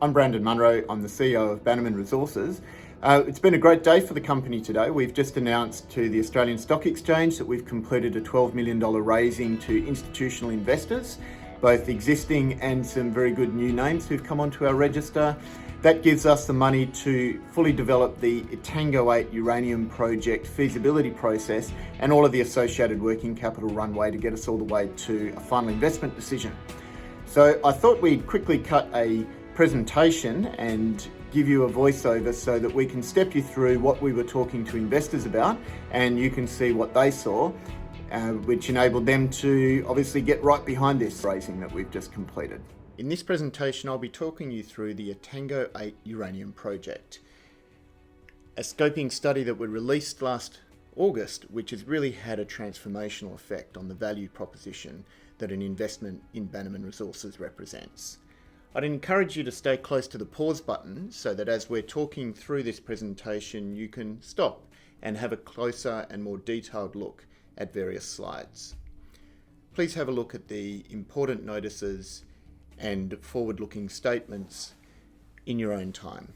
I'm Brandon Munro, I'm the CEO of Bannerman Resources. It's been a great day for the company today. We've just announced to the Australian Stock Exchange that we've completed a $12 million raising to institutional investors, both existing and some very good new names who've come onto our register. That gives us the money to fully develop the THEETANGO 8 uranium project feasibility process and all of the associated working capital runway to get us all the way to a final investment decision. So I thought we'd quickly cut a presentation and give you a voiceover so that we can step you through what we were talking to investors about and you can see what they saw, which enabled them to obviously get right behind this raising that we've just completed. In this presentation, I'll be talking you through the THEETANGO 8 uranium project, a scoping study that we released last August, which has really had a transformational effect on the value proposition that an investment in Bannerman Resources represents. I'd encourage you to stay close to the pause button so that as we're talking through this presentation, you can stop and have a closer and more detailed look at various slides. Please have a look at the important notices and forward-looking statements in your own time.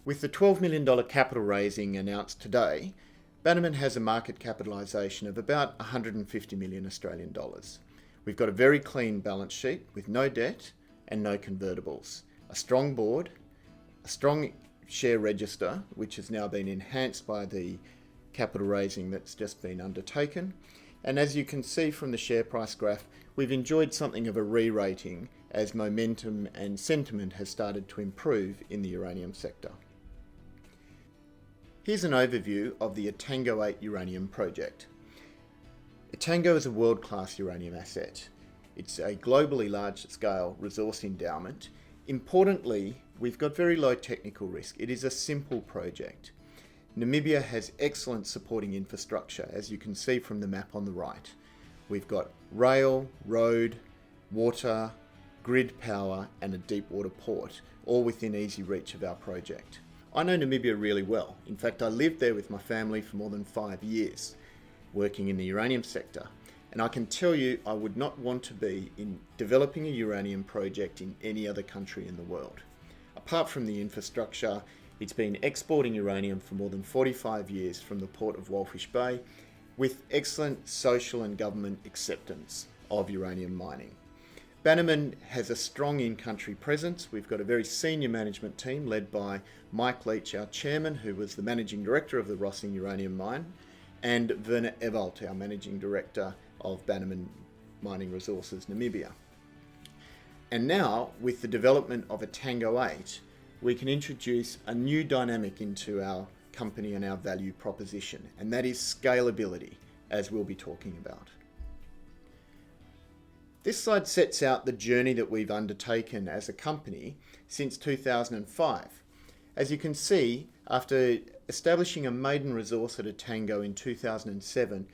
With the $12 million capital raising announced today, Bannerman has a market capitalisation of about 150 million Australian dollars. We've got a very clean balance sheet with no debt and no convertibles, a strong board, a strong share register, which has now been enhanced by the capital raising that's just been undertaken. And as you can see from the share price graph, we've enjoyed something of a re-rating as momentum and sentiment has started to improve in the uranium sector. Here's an overview of the THEETANGO 8 uranium project. THEETANGO is a world-class uranium asset. It's a globally large-scale resource endowment. Importantly, we've got very low technical risk. It is a simple project. Namibia has excellent supporting infrastructure, as you can see from the map on the right. We've got rail, road, water, grid power, and a deep water port, all within easy reach of our project. I know Namibia really well. In fact, I lived there with my family for more than 5 years, working in the uranium sector. And I can tell you, I would not want to be in developing a uranium project in any other country in the world. Apart from the infrastructure, it's been exporting uranium for more than 45 years from the port of Walfish Bay, with excellent social and government acceptance of uranium mining. Bannerman has a strong in-country presence. We've got a very senior management team led by Mike Leach, our chairman, who was the managing director of the Rossing uranium mine, and Werner Ewald, our managing director of Bannerman Mining Resources Namibia. And now, with the development of a THEETANGO 8, we can introduce a new dynamic into our company and our value proposition, and that is scalability, as we'll be talking about. This slide sets out the journey that we've undertaken as a company since 2005. As you can see, after establishing a maiden resource at THEETANGO in 2007,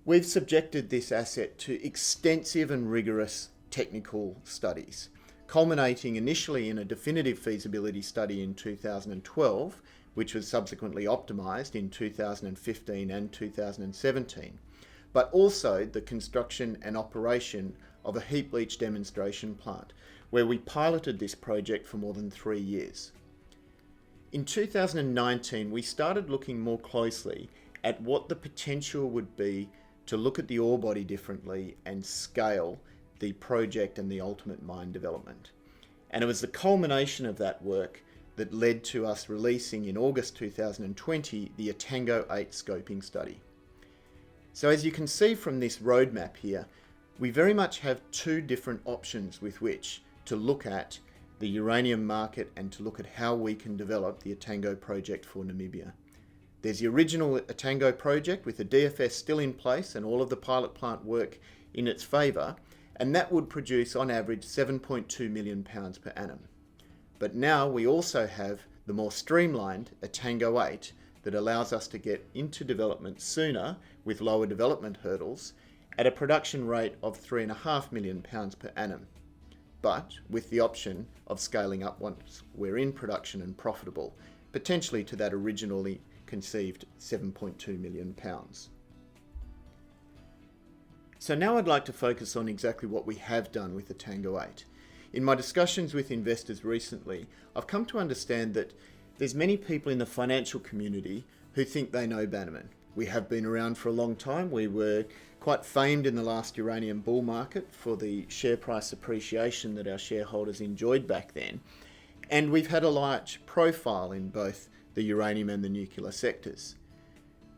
we've subjected this asset to extensive and rigorous technical studies, culminating initially in a definitive feasibility study in 2012, which was subsequently optimised in 2015 and 2017, but also the construction and operation of a heap leach demonstration plant, where we piloted this project for more than 3 years. In 2019, we started looking more closely at what the potential would be to look at the ore body differently and scale the project and the ultimate mine development. And it was the culmination of that work that led to us releasing in August 2020 the THEETANGO 8 scoping study. So as you can see from this roadmap here, we very much have two different options with which to look at the uranium market and to look at how we can develop the THEETANGO project for Namibia. There's the original THEETANGO project with the DFS still in place and all of the pilot plant work in its favour, and that would produce on average 7.2 million pounds per annum. But now we also have the more streamlined THEETANGO 8 that allows us to get into development sooner with lower development hurdles at a production rate of 3.5 million pounds per annum, but with the option of scaling up once we're in production and profitable, potentially to that originally conceived 7.2 million pounds. So now I'd like to focus on exactly what we have done with the THEETANGO 8. in my discussions with investors recently, I've come to understand that there's many people in the financial community who think they know Bannerman. We have been around for a long time. We were quite famed in the last uranium bull market for the share price appreciation that our shareholders enjoyed back then. And we've had a large profile in both the uranium and the nuclear sectors.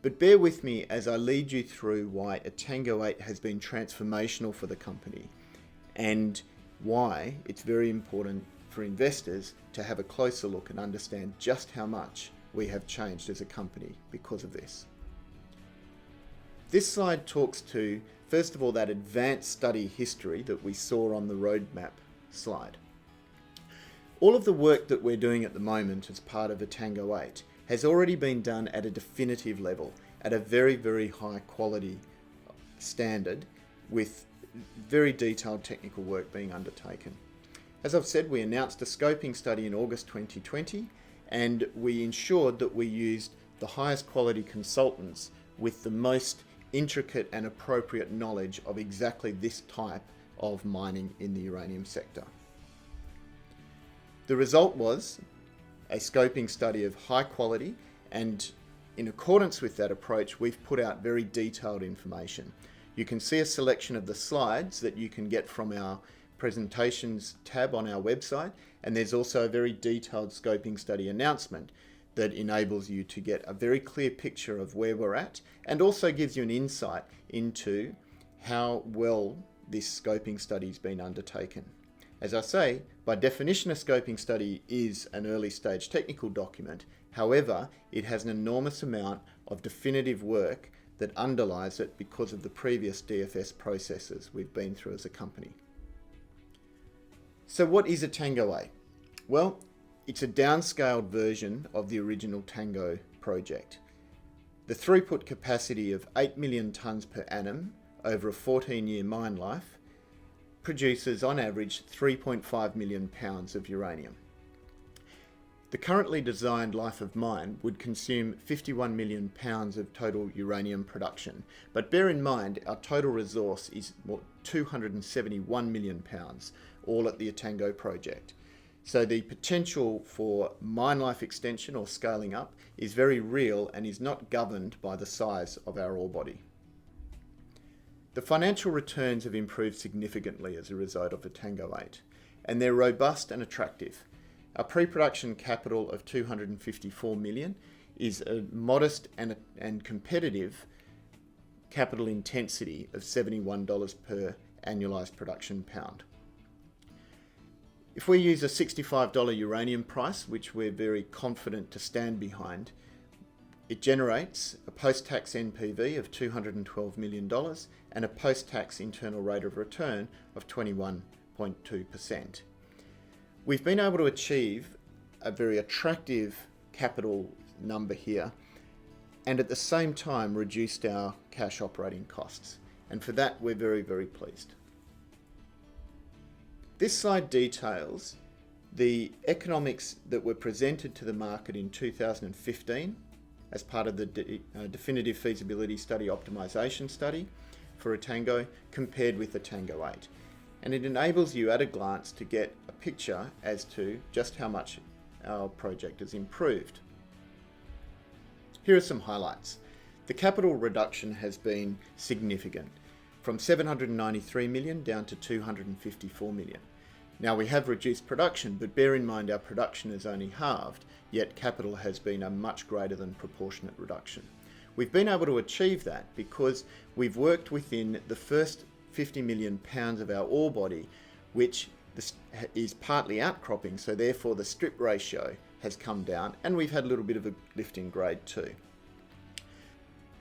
But bear with me as I lead you through why THEETANGO 8 has been transformational for the company and why it's very important for investors to have a closer look and understand just how much we have changed as a company because of this. This slide talks to, first of all, that advanced study history that we saw on the roadmap slide. All of the work that we're doing at the moment as part of THEETANGO 8 has already been done at a definitive level, at a very, very high quality standard, with very detailed technical work being undertaken. As I've said, we announced a scoping study in August 2020, and we ensured that we used the highest quality consultants with the most intricate and appropriate knowledge of exactly this type of mining in the uranium sector. The result was a scoping study of high quality, and in accordance with that approach, we've put out very detailed information. You can see a selection of the slides that you can get from our presentations tab on our website, and there's also a very detailed scoping study announcement that enables you to get a very clear picture of where we're at, and also gives you an insight into how well this scoping study has been undertaken. As I say, by definition, a scoping study is an early stage technical document. However, it has an enormous amount of definitive work that underlies it because of the previous DFS processes we've been through as a company. So what is a THEETANGO 8? Well, it's a downscaled version of the original THEETANGO project. The throughput capacity of 8 million tonnes per annum over a 14-year mine life produces on average 3.5 million pounds of uranium. The currently designed life of mine would consume 51 million pounds of total uranium production, but bear in mind our total resource is 271 million pounds, all at the THEETANGO project. So the potential for mine life extension or scaling up is very real and is not governed by the size of our ore body. The financial returns have improved significantly as a result of THEETANGO 8, and they're robust and attractive. Our pre-production capital of 254 million is a modest and competitive capital intensity of $71 per annualized production pound. If we use a $65 uranium price, which we're very confident to stand behind, it generates a post-tax NPV of $212 million and a post-tax internal rate of return of 21.2%. We've been able to achieve a very attractive capital number here, and at the same time reduced our cash operating costs. And for that, we're very, very pleased. This slide details the economics that were presented to the market in 2015 as part of the definitive feasibility study optimization study for THEETANGO compared with the THEETANGO 8. And it enables you at a glance to get a picture as to just how much our project has improved. Here are some highlights. The capital reduction has been significant, from 793 million down to 254 million. Now we have reduced production, but bear in mind our production is only halved, yet capital has been a much greater than proportionate reduction. We've been able to achieve that because we've worked within the first 50 million pounds of our ore body, which is partly outcropping, so therefore the strip ratio has come down, and we've had a little bit of a lift in grade too.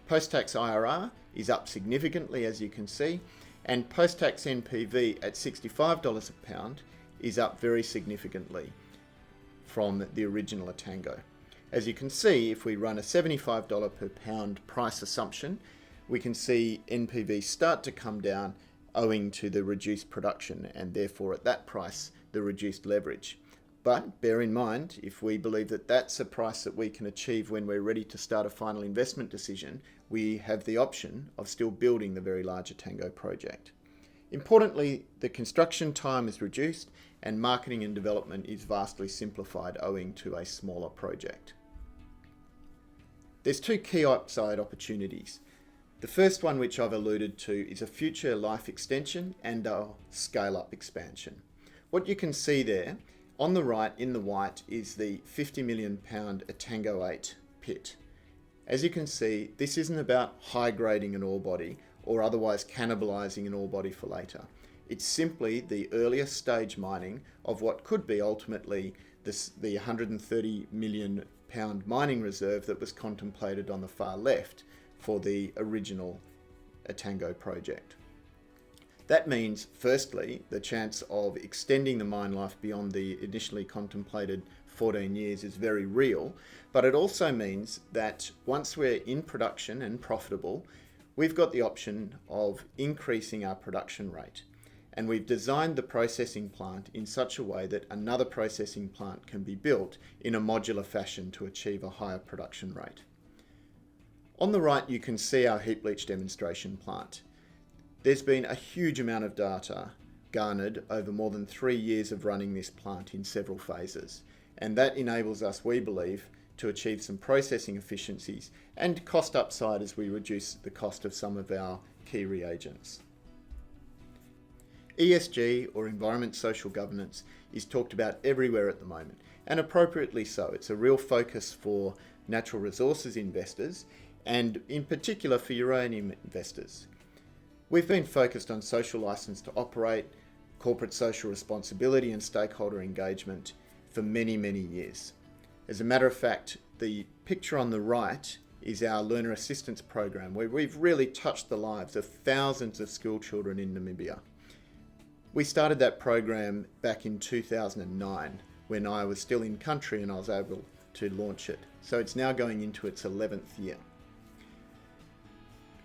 Post-tax IRR is up significantly, as you can see, and post-tax NPV at $65 a pound is up very significantly from the original THEETANGO. As you can see, if we run a $75 per pound price assumption, we can see NPV start to come down owing to the reduced production, and therefore at that price the reduced leverage. But bear in mind, if we believe that that's a price that we can achieve when we're ready to start a final investment decision, we have the option of still building the very large THEETANGO project. Importantly, the construction time is reduced and marketing and development is vastly simplified owing to a smaller project. There's two KEYUPSIDE opportunities. The first one, which I've alluded to, is a future life extension and a scale-up expansion. What you can see there on the right in the white is the £50 million THEETANGO 8 pit. As you can see, this isn't about high-grading an ore body or otherwise cannibalising an ore body for later. It's simply the earlier stage mining of what could be ultimately the £130 million mining reserve that was contemplated on the far left for the original THEETANGO project. That means, firstly, the chance of extending the mine life beyond the initially contemplated 14 years is very real, but it also means that once we're in production and profitable, we've got the option of increasing our production rate. And we've designed the processing plant in such a way that another processing plant can be built in a modular fashion to achieve a higher production rate. On the right, you can see our heap leach demonstration plant. There's been a huge amount of data garnered over more than 3 years of running this plant in several phases, and that enables us, we believe, to achieve some processing efficiencies and cost upside as we reduce the cost of some of our key reagents. ESG, or environment social governance, is talked about everywhere at the moment, and appropriately so. It's a real focus for natural resources investors, and in particular for uranium investors. We've been focused on social license to operate, corporate social responsibility and stakeholder engagement for many, many years. As a matter of fact, the picture on the right is our learner assistance program, where we've really touched the lives of thousands of school children in Namibia. We started that program back in 2009 when I was still in country and I was able to launch it. So it's now going into its 11th year.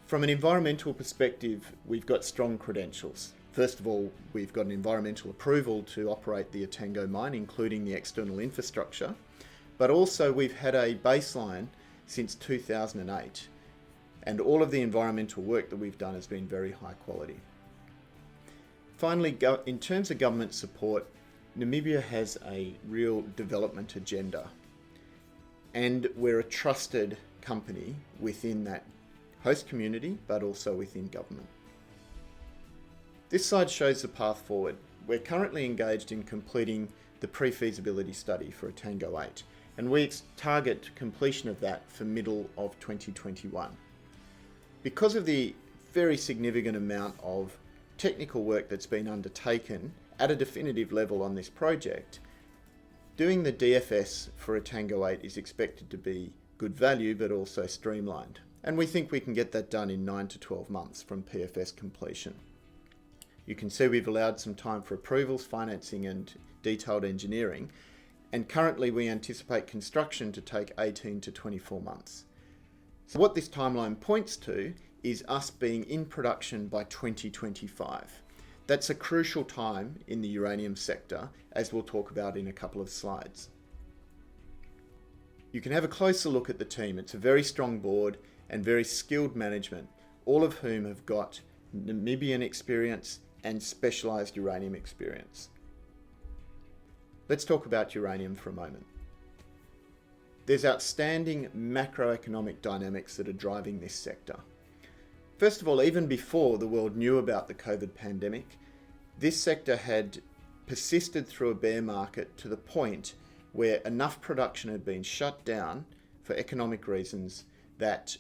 From an environmental perspective, we've got strong credentials. First of all, we've got an environmental approval to operate the THEETANGO mine, including the external infrastructure, but also we've had a baseline since 2008, and all of the environmental work that we've done has been very high quality. Finally, in terms of government support, Namibia has a real development agenda, and we're a trusted company within that host community, but also within government. This slide shows the path forward. We're currently engaged in completing the pre-feasibility study for THEETANGO 8, and we target completion of that for middle of 2021. Because of the very significant amount of technical work that's been undertaken at a definitive level on this project, doing the DFS for THEETANGO 8 is expected to be good value, but also streamlined. And we think we can get that done in 9 to 12 months from PFS completion. You can see we've allowed some time for approvals, financing and detailed engineering, and currently we anticipate construction to take 18 to 24 months. So what this timeline points to is us being in production by 2025. That's a crucial time in the uranium sector, as we'll talk about in a couple of slides. You can have a closer look at the team. It's a very strong board and very skilled management, all of whom have got Namibian experience and specialised uranium experience. Let's talk about uranium for a moment. There's outstanding macroeconomic dynamics that are driving this sector. First of all, even before the world knew about the COVID pandemic, this sector had persisted through a bear market to the point where enough production had been shut down for economic reasons that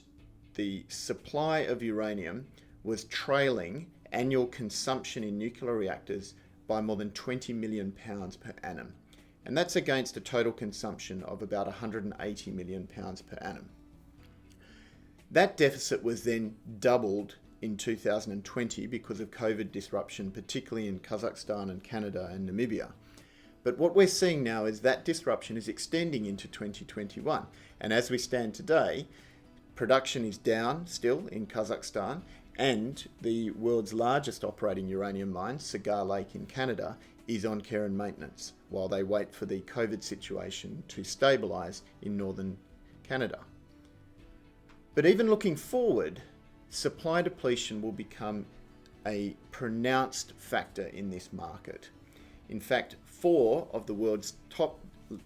the supply of uranium was trailing annual consumption in nuclear reactors by more than 20 million pounds per annum. And that's against a total consumption of about 180 million pounds per annum. That deficit was then doubled in 2020 because of COVID disruption, particularly in Kazakhstan and Canada and Namibia. But what we're seeing now is that disruption is extending into 2021. And as we stand today, production is down still in Kazakhstan, and the world's largest operating uranium mine, Cigar Lake in Canada, is on care and maintenance while they wait for the COVID situation to stabilise in northern Canada. But even looking forward, supply depletion will become a pronounced factor in this market. In fact, 4 of the world's top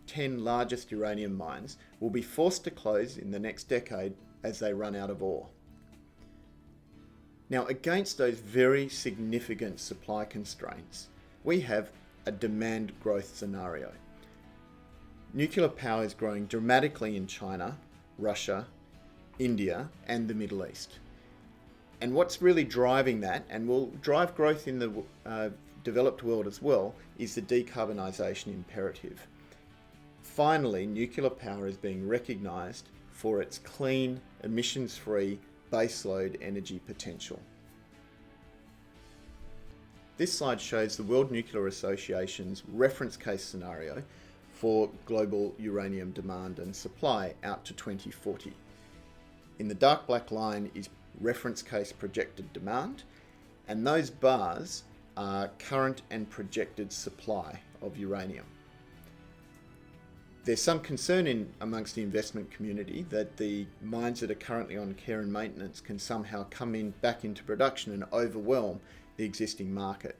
10 largest uranium mines will be forced to close in the next decade as they run out of ore. Now, against those very significant supply constraints, we have a demand growth scenario. Nuclear power is growing dramatically in China, Russia, India, and the Middle East. And what's really driving that, and will drive growth in the developed world as well, is the decarbonisation imperative. Finally, nuclear power is being recognised for its clean, emissions-free, baseload energy potential. This slide shows the World Nuclear Association's reference case scenario for global uranium demand and supply out to 2040. In the dark black line is reference case projected demand, and those bars are current and projected supply of uranium. There's some concern amongst the investment community that the mines that are currently on care and maintenance can somehow come back into production and overwhelm the existing market.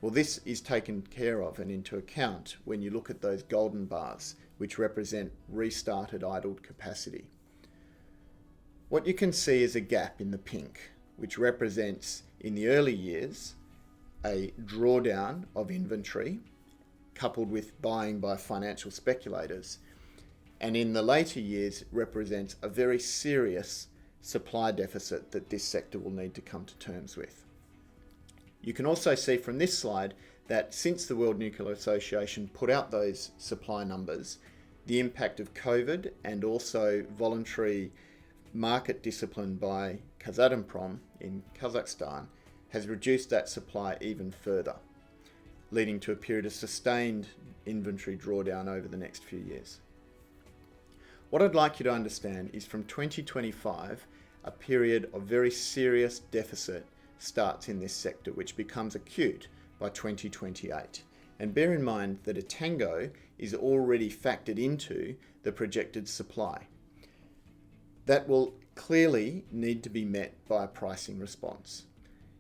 Well, this is taken care of and into account when you look at those golden bars, which represent restarted idled capacity. What you can see is a gap in the pink, which represents, in the early years, a drawdown of inventory coupled with buying by financial speculators, and in the later years represents a very serious supply deficit that this sector will need to come to terms with. You can also see from this slide that since the World Nuclear Association put out those supply numbers, the impact of COVID and also voluntary market discipline by Kazatomprom in Kazakhstan has reduced that supply even further, leading to a period of sustained inventory drawdown over the next few years. What I'd like you to understand is from 2025, a period of very serious deficit starts in this sector, which becomes acute by 2028. And bear in mind that a THEETANGO is already factored into the projected supply. That will clearly need to be met by a pricing response.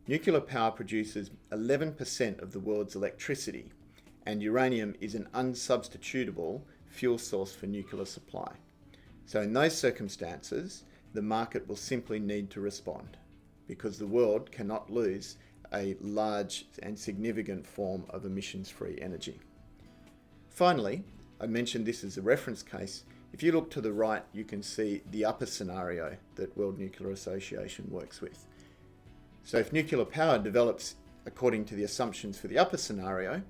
Nuclear power produces 11% of the world's electricity, and uranium is an unsubstitutable fuel source for nuclear supply. So in those circumstances, the market will simply need to respond, because the world cannot lose a large and significant form of emissions-free energy. Finally, I mentioned this as a reference case. If you look to the right, you can see the upper scenario that World Nuclear Association works with. So if nuclear power develops according to the assumptions for the upper scenario,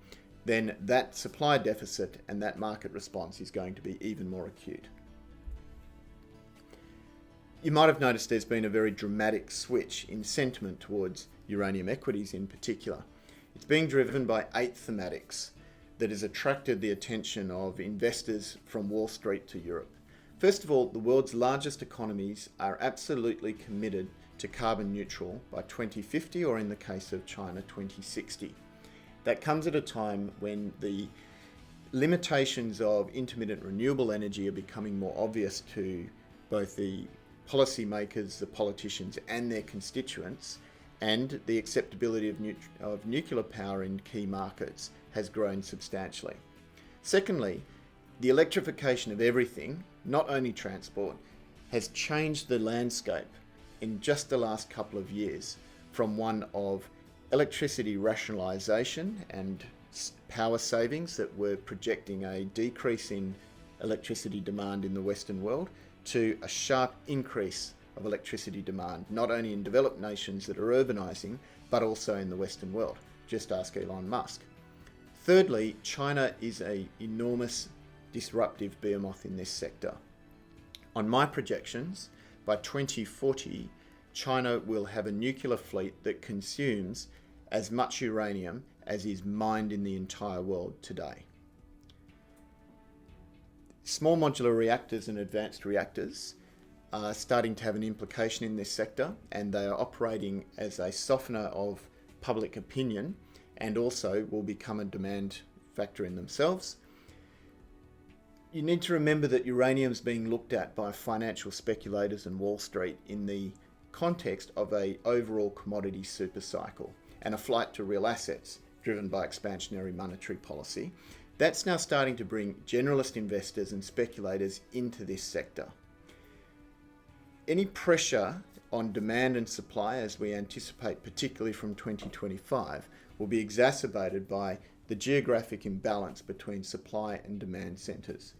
then that supply deficit and that market response is going to be even more acute. You might have noticed there's been a very dramatic switch in sentiment towards uranium equities in particular. It's being driven by 8 thematics that has attracted the attention of investors from Wall Street to Europe. First of all, the world's largest economies are absolutely committed to carbon neutral by 2050, or in the case of China, 2060. That comes at a time when the limitations of intermittent renewable energy are becoming more obvious to both the policymakers, the politicians, and their constituents, and the acceptability of nuclear power in key markets has grown substantially. Secondly, the electrification of everything, not only transport, has changed the landscape in just the last couple of years from one of electricity rationalisation and power savings that were projecting a decrease in electricity demand in the Western world to a sharp increase of electricity demand, not only in developed nations that are urbanising, but also in the Western world. Just ask Elon Musk. Thirdly, China is an enormous disruptive behemoth in this sector. On my projections, by 2040, China will have a nuclear fleet that consumes as much uranium as is mined in the entire world today. Small modular reactors and advanced reactors are starting to have an implication in this sector, and they are operating as a softener of public opinion and also will become a demand factor in themselves. You need to remember that uranium is being looked at by financial speculators and Wall Street in the context of an overall commodity super cycle and a flight to real assets driven by expansionary monetary policy. That's now starting to bring generalist investors and speculators into this sector. Any pressure on demand and supply, as we anticipate particularly from 2025, will be exacerbated by the geographic imbalance between supply and demand centres.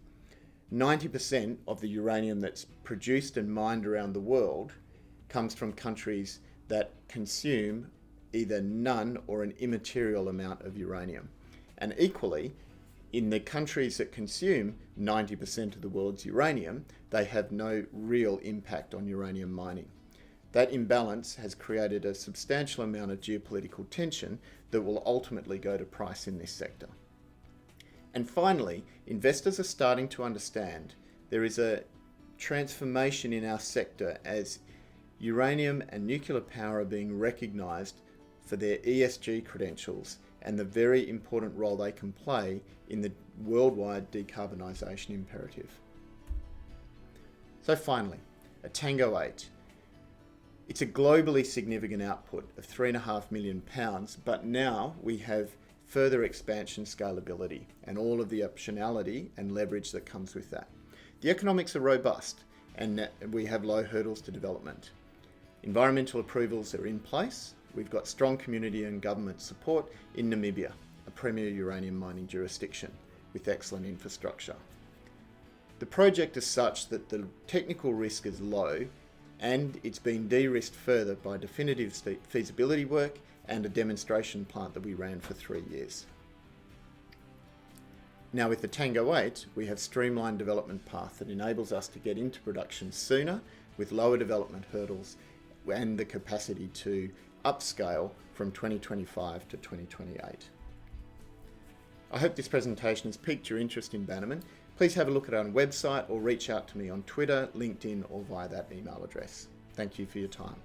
90% of the uranium that's produced and mined around the world comes from countries that consume either none or an immaterial amount of uranium. And equally, in the countries that consume 90% of the world's uranium, they have no real impact on uranium mining. That imbalance has created a substantial amount of geopolitical tension that will ultimately go to price in this sector. And finally, investors are starting to understand there is a transformation in our sector as uranium and nuclear power are being recognised for their ESG credentials and the very important role they can play in the worldwide decarbonisation imperative. So finally, at THEETANGO 8. It's a globally significant output of £3.5 million, but now we have further expansion scalability and all of the optionality and leverage that comes with that. The economics are robust and we have low hurdles to development. Environmental approvals are in place. We've got strong community and government support in Namibia, a premier uranium mining jurisdiction with excellent infrastructure. The project is such that the technical risk is low and it's been de-risked further by definitive feasibility work and a demonstration plant that we ran for 3 years. Now with the THEETANGO 8, we have streamlined development path that enables us to get into production sooner with lower development hurdles and the capacity to upscale from 2025 to 2028. I hope this presentation has piqued your interest in Bannerman. Please have a look at our website or reach out to me on Twitter, LinkedIn or via that email address. Thank you for your time.